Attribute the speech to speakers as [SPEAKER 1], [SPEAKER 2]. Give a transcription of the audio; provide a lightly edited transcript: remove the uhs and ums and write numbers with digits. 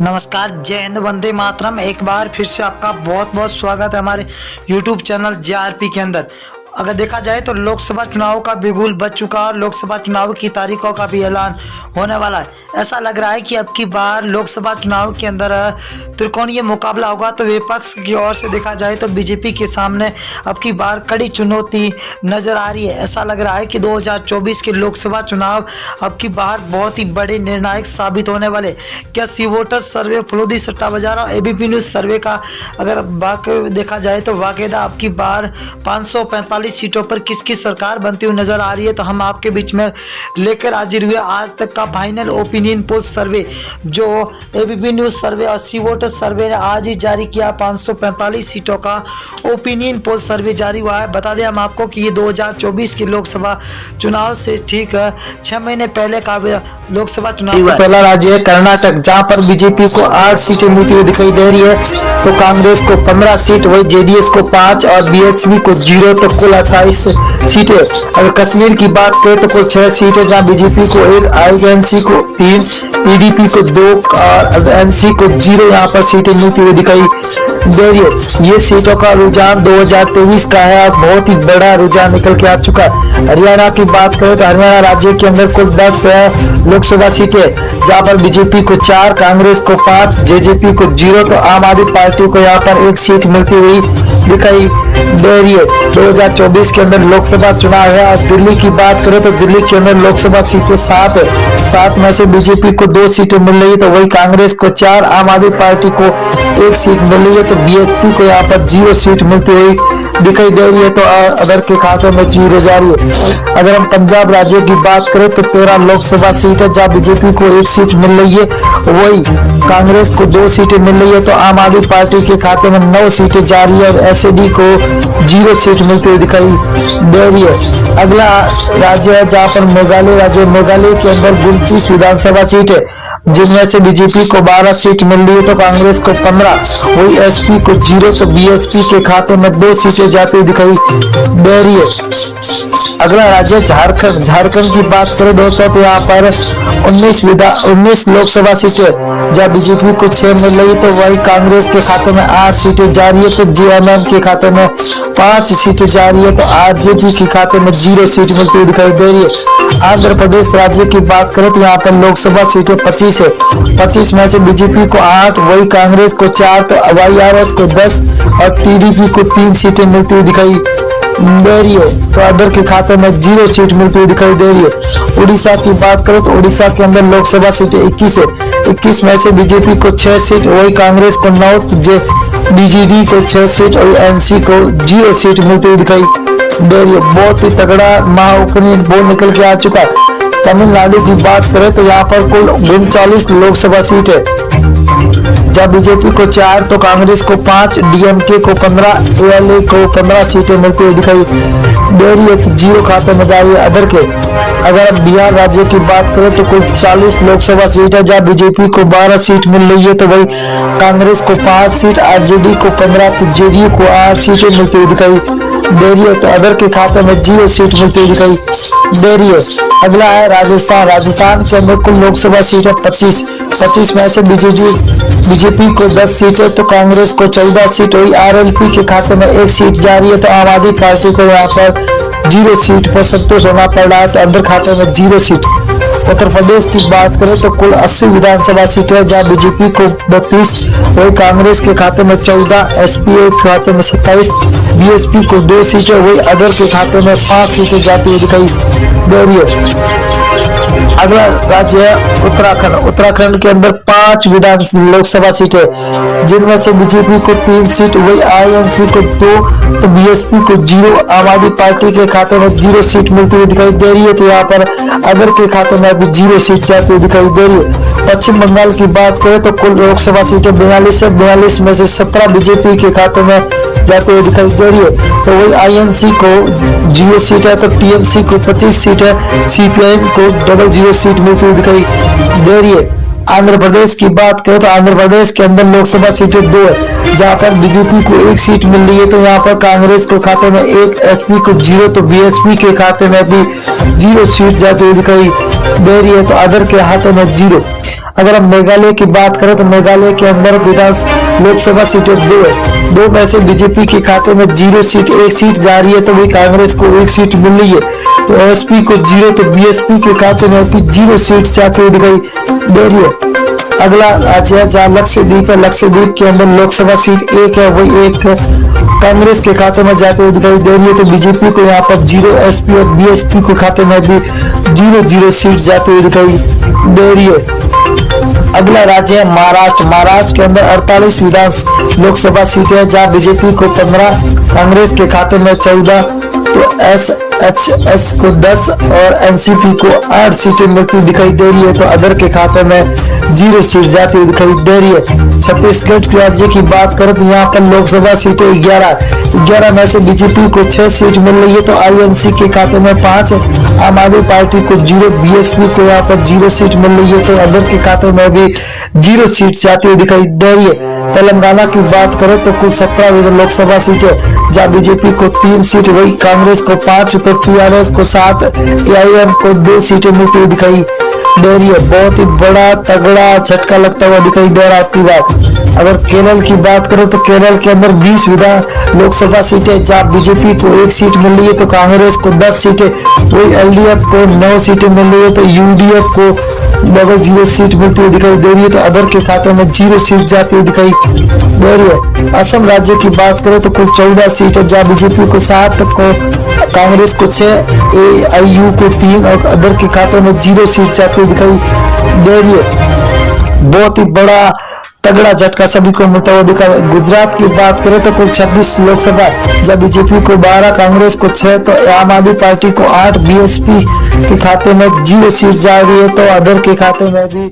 [SPEAKER 1] नमस्कार, जय हिंद, वंदे मातरम। एक बार फिर से आपका बहुत बहुत स्वागत है हमारे YouTube चैनल JRP के अंदर। अगर देखा जाए तो लोकसभा चुनाव का बिगुल बज चुका और लोकसभा चुनाव की तारीखों का भी ऐलान होने वाला है। ऐसा लग रहा है कि अब की बार लोकसभा चुनाव के अंदर त्रिकोणीय मुकाबला होगा। तो विपक्ष की ओर से देखा जाए तो बीजेपी के सामने अब की बार कड़ी चुनौती नजर आ रही है। ऐसा लग रहा है कि 2024 के लोकसभा चुनाव अब की बार बहुत ही बड़े निर्णायक साबित होने वाले। क्या सी वोटर सर्वे, फलोदी सट्टा बाजार और ABP न्यूज सर्वे का अगर देखा जाए तो वाकईदा अब की बार 545 सीटों पर किसकी सरकार बनती हुई नजर आ रही है। तो हम आपके बीच में लेकर हाजिर हुए आज तक का फाइनल ओपिनियन पोल सर्वे, जो ABP न्यूज सर्वे और सी वोटर सर्वे ने आज ही जारी किया। 545 सीटों का ओपिनियन पोल सर्वे जारी हुआ है। बता दें हम आपको कि ये 2024 के लोकसभा चुनाव से ठीक 6 महीने पहले का लोकसभा चुनाव पहला राज्य है कर्नाटक, जहां पर बीजेपी को 8 सीटें मिलती हुई दिखाई दे रही है। तो कांग्रेस को 15 सीट, वही JDS को 5 और BSP को 0, तो कुल 28 सीटें। अगर कश्मीर की बात करें तो कुल 6 सीटें, जहां बीजेपी को 1, INC को 3, PDP को 2 और NC को 0 यहाँ पर सीटें मिलती हुई दिखाई दे रही है। ये सीटों का रुझान 2023 का है और बहुत ही बड़ा रुझान निकल के आ चुका है। हरियाणा की बात करें तो हरियाणा राज्य के अंदर कुल 10 लोकसभा सीटें, जहां पर बीजेपी को 4, कांग्रेस को 5, JJP को 0, तो आम आदमी पार्टी को यहाँ पर 1 सीट मिलती हुई दिखाई दे रही है। 2024 के अंदर लोकसभा चुनाव है। और दिल्ली की बात करें तो दिल्ली के अंदर लोकसभा सीटें 7 है। 7 में से बीजेपी को 2 सीटें मिल रही है, तो वही कांग्रेस को 4, आम आदमी पार्टी को 1 सीट मिल रही है, तो BSP को यहाँ पर 0 सीट मिलती हुई दिखाई दे रही है। तो अदर के खाते में 0 जा रही है। अगर हम पंजाब राज्य की बात करें तो 13 लोकसभा सीट है, जहाँ बीजेपी को 1 सीट मिल रही है, वही कांग्रेस को 2 सीटें मिल रही है, तो आम आदमी पार्टी के खाते में 9 सीटें जा रही है और SAD को 0 सीट मिलती हुई दिखाई दे रही है। अगला राज्य है जहाँ पर मेघालय राज्य। मेघालय के अंदर 29 विधानसभा सीट है, जिनमें से बीजेपी को 12 सीट मिल रही है, तो कांग्रेस को 15, वही SP को 0, तो BSP के खाते में 2 सीटें जाती हुई दिखाई दे रही है। अगला राज्य झारखंड। झारखंड की बात करें दोस्तों तो यहाँ पर 19 लोकसभा सीटें, जहाँ बीजेपी को 6 मिल रही है, तो वही कांग्रेस के खाते में 8 सीटें जा रही है, तो JMM के खाते में 5 सीटें जा रही है, तो RJD के खाते में 0 सीट मिलती हुई दिखाई दे रही है। आंध्र प्रदेश राज्य की बात करें तो यहाँ पर लोकसभा सीटें 25 है। 25 में से बीजेपी को 8, वही कांग्रेस को 4, तो YRS को 10 और TDP को 3 सीटें मिलती हुई दिखाई दे रही है, तो अदर के खाते में 0 सीट मिलती हुई दिखाई दे रही है। उड़ीसा की बात करें तो उड़ीसा के अंदर लोकसभा सीटें 21 है। 21 में से बीजेपी को 6 सीट, वही कांग्रेस को 9, तो BJD को 6 सीट और NC को 0 सीट मिलती हुई दिखाई दे रही है। बहुत ही तगड़ा महाओपिनियन पोल निकल के आ चुका है। तमिलनाडु की बात करें तो यहाँ पर कुल 39 लोकसभा सीट है, जहाँ बीजेपी को 4, तो कांग्रेस को 5, DMK को 15, ALA को 15 सीटें मिलती हुई दिखाई दे रही है, तो 0 खाते में जा रही है अदर के। अगर अब बिहार राज्य की बात करें तो कुल 40 लोकसभा सीट है, जहाँ बीजेपी को 12 सीट मिल रही है, तो वही कांग्रेस को 5 सीट, RJD को 15, तो JDU को 8 सीटें मिलती हुई दिखाई दे रही है, तो अदर के खाते में 0 सीट मिलती हुई दिखाई दे रही है। अगला है राजस्थान। राजस्थान के अंदर कुल लोकसभा सीट है 25 में से बीजेपी को 10 सीट है, तो कांग्रेस को 14 सीट, वही RLP के खाते में 1 सीट जा रही है, तो आम आदमी पार्टी को यहाँ पर 0 सीट पर संतोष होना पड़ रहा है, तो अंदर खाते में 0 सीट। उत्तर प्रदेश की बात करें तो कुल 80 विधानसभा सीटें हैं, जहाँ बीजेपी को 32, वही कांग्रेस के खाते में 14, SPA के खाते में 27, BSP को 2 सीटें, वही अदर के खाते में 5 सीटें जाती हुई दिखाई दे रही है। अगला राज्य है उत्तराखंड। उत्तराखंड के अंदर 5 लोकसभा सीटें, जिनमें से बीजेपी को 3 सीट, वही INC को 2, तो BSP को 0, आम आदमी पार्टी के खाते में 0 सीट मिलती हुई दिखाई दे रही है, तो यहाँ पर अदर के खाते में भी 0 सीट जाती हुई दिखाई दे रही है। पश्चिम बंगाल की बात करें तो कुल लोकसभा सीटें 42 है। 42 में से 17 बीजेपी के खाते में जाते हुए दिखाई दे रही है, तो वही INC को 0 सीट है, तो TMC को 25 सीट है, CPIM को 00 सीट मिलती हुई दिखाई दे रही है। आंध्र प्रदेश की बात करें तो आंध्र प्रदेश के अंदर लोकसभा सीटें 2 है, जहां पर बीजेपी को 1 सीट मिल रही है। तो यहाँ पर कांग्रेस को खाते में 1, एसपी को 0, तो बीएसपी के खाते में भी 0 सीट जाती हुई दिखाई दे रही है, तो अदर के हाथों में 0। अगर हम मेघालय की बात करें तो मेघालय के अंदर लोकसभा सीटें 2 है, 2 में से बीजेपपी के खाते में 0 सीट, 1 सीट जा रही है, तो वही कांग्रेस को 1 सीट मिल रही है। तो एसपी को 0, तो बीएसपी के खाते में भी 0 सीट जाती हुई दिखाई दे रही है। अगला राज्य है जहाँ लक्षद्वीप है, लक्षद्वीप के अंदर लोकसभा सीट 1 है, वही 1 कांग्रेस के खाते में जाते हुए दिखाई दे रही है। तो बीजेपी को यहाँ पर 0, एसपी और बीएसपी के खाते में भी 0 सीट जाती हुई दिखाई दे रही है। अगला राज्य है महाराष्ट्र। महाराष्ट्र के अंदर 48 लोकसभा सीटें हैं, जहां बीजेपी को 15, कांग्रेस के खाते में 14, तो एसएचएस को 10 और एनसीपी को 8 सीटें मिलती दिखाई दे रही है। तो अदर के खाते में 0 सीट जाती हुई दिखाई दे रही है। छत्तीसगढ़ राज्य की बात करें तो यहाँ पर लोकसभा सीटें 11 में से बीजेपी को 6 सीट मिल रही है, तो आईएनसी के खाते में 5, आम आदमी पार्टी को 0, बीएसपी को यहाँ पर 0 सीट मिल रही है, तो अदर के खाते में भी 0 सीट जाती हुई दिखाई दे रही है। तेलंगाना की बात करें तो कुल 17 लोकसभा सीटें, जहाँ बीजेपी को 3 सीट, वही कांग्रेस को 5, तो टीआरएस को 7, एआईएम को 2 सीटें मिलती हुई दिखाई दे रही है। बहुत ही बड़ा तगड़ा झटका लगता हुआ दिखाई दे रहा है आपकी बात। अगर केरल की बात करें तो केरल के अंदर 20 लोकसभा सीटें, जहाँ बीजेपी को 1 सीट मिल रही है, तो कांग्रेस को 10 सीटें, वही एलडीएफ को 9 सीटें मिल रही है, तो यूडीएफ को लगभग 0 सीट मिलती हुई दिखाई दे रही है, तो अदर के खाते में 0 सीट जाती हुई दिखाई दे रही है। असम राज्य की बात करें तो कुल 14 सीट है, जहाँ बीजेपी को 7, को कांग्रेस को 6, एआईयू को 3 और अदर के खाते में 0 सीट जाती हुई दिखाई दे रही है। बहुत ही बड़ा तगड़ा झटका सभी को मिलता हुआ दिखा। गुजरात की बात करें तो कुल 26 लोकसभा, जब बीजेपी को 12, कांग्रेस को 6, तो आम आदमी पार्टी को 8, बीएसपी के खाते में 0 सीट जा रही है, तो अदर के खाते में भी